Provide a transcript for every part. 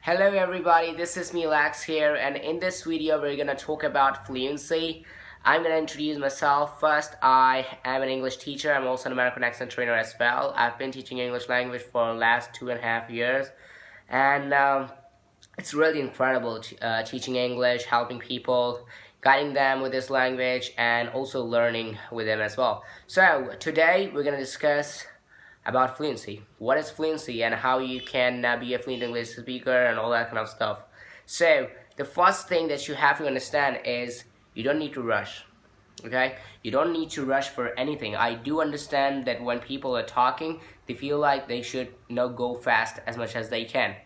Hello everybody, this is me Lax here, and in this video we're gonna talk about fluency. I'm gonna introduce myself first. I am an English teacher. I'm also an American accent trainer as well. I've been teaching English language for the last 2.5 years, and it's really incredible teaching English, helping people, guiding them with this language, and also learning with them as well. So today we're gonna discuss about fluency. What is fluency and how you can be a fluent English speaker and all that kind of stuff. So the first thing that you have to understand is you don't need to rush. Okay, you don't need to rush for anything. I do understand that when people are talking, they feel like they should go fast as much as they can,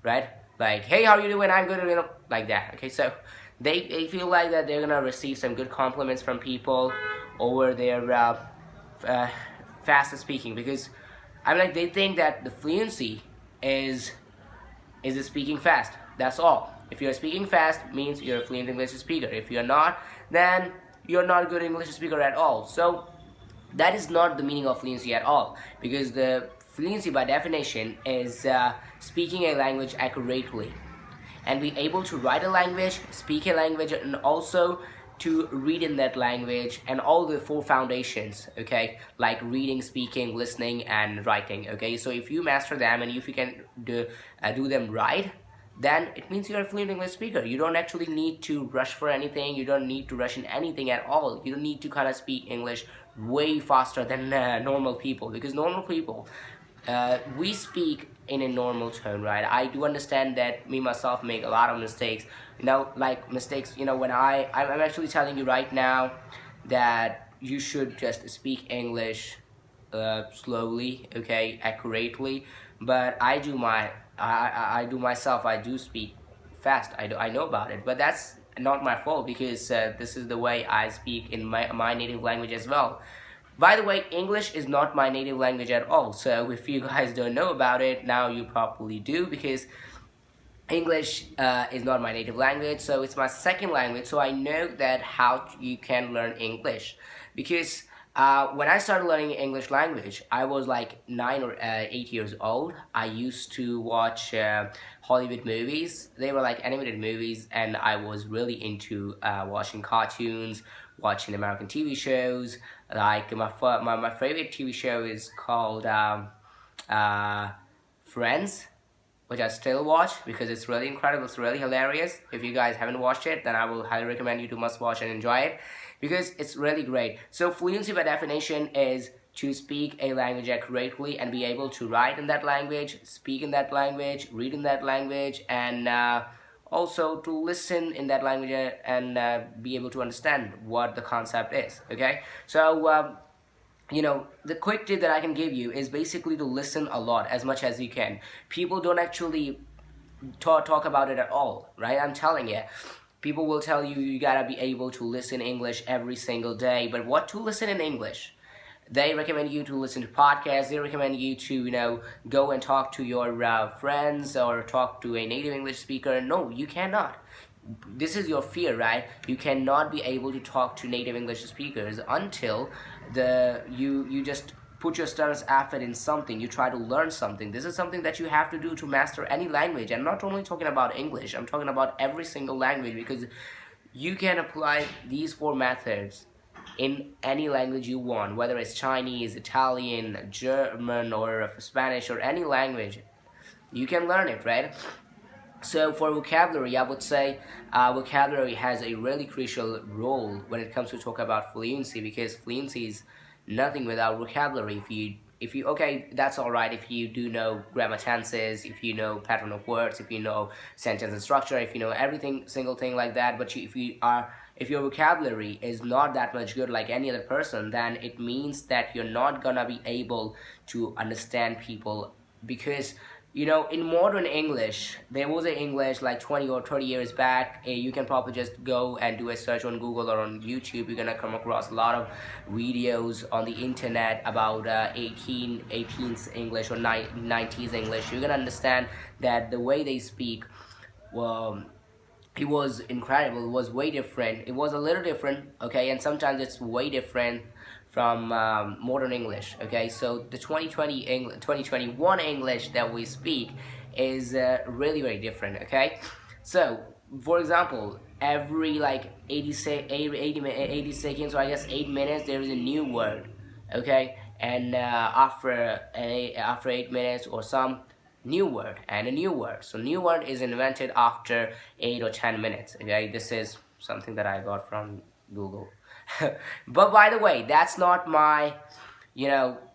right? Like, hey, how are you doing? I'm good, like that. Okay, so they feel like that they're gonna receive some good compliments from people over their fast speaking, because they think that the fluency is the speaking fast. That's all. If you're speaking fast, means you're a fluent English speaker. If you're not, then you're not a good English speaker at all. So that is not the meaning of fluency at all, because the fluency by definition is speaking a language accurately and be able to write a language, speak a language, and also to read in that language, and all the four foundations, okay, like reading, speaking, listening, and writing. Okay, so if you master them and if you can do them right, then it means you're a fluent English speaker. You don't actually need to rush for anything. You don't need to rush in anything at all. You don't need to kind of speak English way faster than normal people, because normal people, we speak in a normal tone, right? I do understand that me myself make a lot of mistakes, like mistakes, when I'm actually telling you right now that you should just speak English slowly, okay, accurately. But I do myself, I do speak fast. I know about it, but that's not my fault, because this is the way I speak in my native language as well. By the way, English is not my native language at all. So if you guys don't know about it, now you probably do, because English is not my native language. So it's my second language. So I know that how you can learn English, because when I started learning English language, I was like 9 or 8 years old. I used to watch Hollywood movies. They were like animated movies, and I was really into watching cartoons, watching American TV shows. Like my favorite TV show is called Friends, which I still watch because it's really incredible. It's really hilarious. If you guys haven't watched it, then I will highly recommend you to must watch and enjoy it, because it's really great. So fluency by definition is to speak a language accurately and be able to write in that language, speak in that language, read in that language, and also to listen in that language and be able to understand what the concept is. Okay, so the quick tip that I can give you is basically to listen a lot, as much as you can. People don't actually talk about it at all, right? I'm telling you, people will tell you you gotta be able to listen English every single day, but what to listen in English? They recommend you to listen to podcasts. They recommend you to go and talk to your friends or talk to a native English speaker. No, you cannot. This is your fear, right? You cannot be able to talk to native English speakers until you just put your students' effort in something. You try to learn something. This is something that you have to do to master any language. I'm not only talking about English. I'm talking about every single language, because you can apply these four methods in any language you want, whether it's Chinese, Italian, German, or Spanish, or any language. You can learn it, right? So for vocabulary, I would say vocabulary has a really crucial role when it comes to talk about fluency, because fluency is nothing without vocabulary. If you okay, that's all right if you do know grammar tenses, if you know pattern of words, if you know sentence and structure, if you know everything single thing like that. But if your vocabulary is not that much good like any other person, then it means that you're not gonna be able to understand people, because in modern English, there was an English like 20 or 30 years back. You can probably just go and do a search on Google or on YouTube. You're gonna come across a lot of videos on the internet about 18th English or 90s English. You're gonna understand that the way they speak, well, it was incredible. It was way different. It was a little different, okay, and sometimes it's way different from modern English. Okay, so the 2021 English that we speak is really very different. Okay, so for example, every like 80 seconds, or I guess 8 minutes, there is a new word. Okay, and after 8 minutes or some new word and a new word. So new word is invented after 8 or 10 minutes. Okay, this is something that I got from Google. But by the way, that's not my,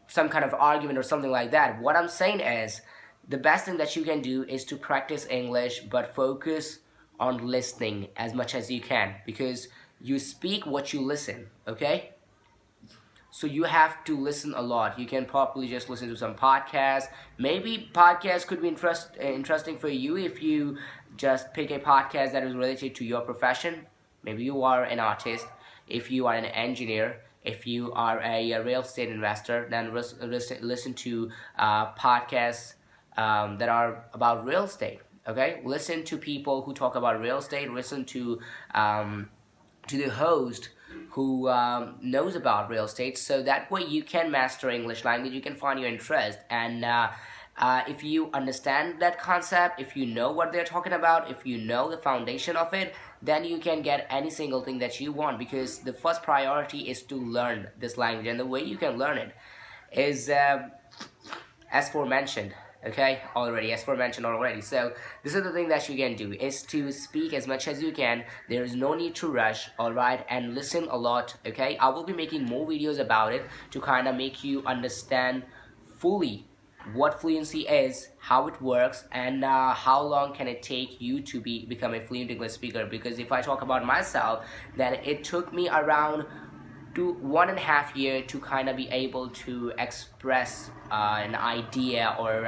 some kind of argument or something like that. What I'm saying is, the best thing that you can do is to practice English, but focus on listening as much as you can, because you speak what you listen. Okay, so you have to listen a lot. You can probably just listen to some podcasts. Maybe podcasts could be interesting for you if you just pick a podcast that is related to your profession. Maybe you are an artist, if you are an engineer, if you are a real estate investor, then listen to podcasts that are about real estate. Okay, listen to people who talk about real estate. Listen to the host who knows about real estate, so that way you can master English language, you can find your interest, and if you understand that concept, if you know what they're talking about, if you know the foundation of it, then you can get any single thing that you want, because the first priority is to learn this language, and the way you can learn it is as forementioned. Okay, already, as forementioned already. So this is the thing that you can do, is to speak as much as you can. There is no need to rush. All right, and listen a lot. Okay, I will be making more videos about it to kind of make you understand fully what fluency is, how it works, and how long can it take you to become a fluent English speaker. Because if I talk about myself, then it took me around to 1.5 years to kind of be able to express an idea, or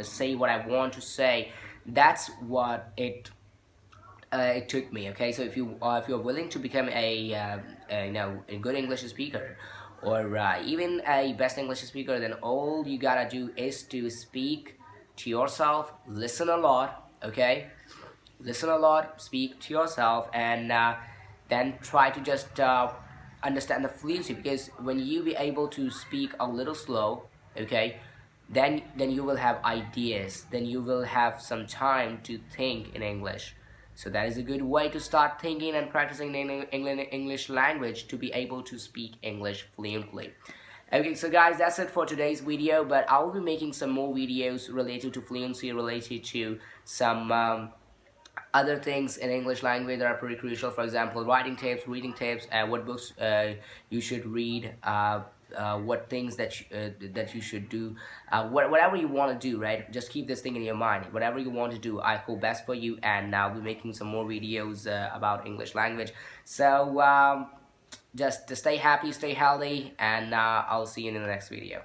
say what I want to say. That's what it took me. Okay, so if you're willing to become a good English speaker, or even a best English speaker, then all you gotta do is to speak to yourself, listen a lot. Okay, listen a lot, speak to yourself, and then try to just understand the fluency, because when you be able to speak a little slow, okay, then you will have ideas, then you will have some time to think in English. So that is a good way to start thinking and practicing the English language, to be able to speak English fluently. Okay, so guys, that's it for today's video, but I will be making some more videos related to fluency, related to some other things in English language that are pretty crucial. For example, writing tips, reading tips, what books you should read, what things that you should do, whatever you want to do, right? Just keep this thing in your mind. Whatever you want to do, I hope best for you, and I'll be making some more videos about English language. So just stay happy, stay healthy, and I'll see you in the next video.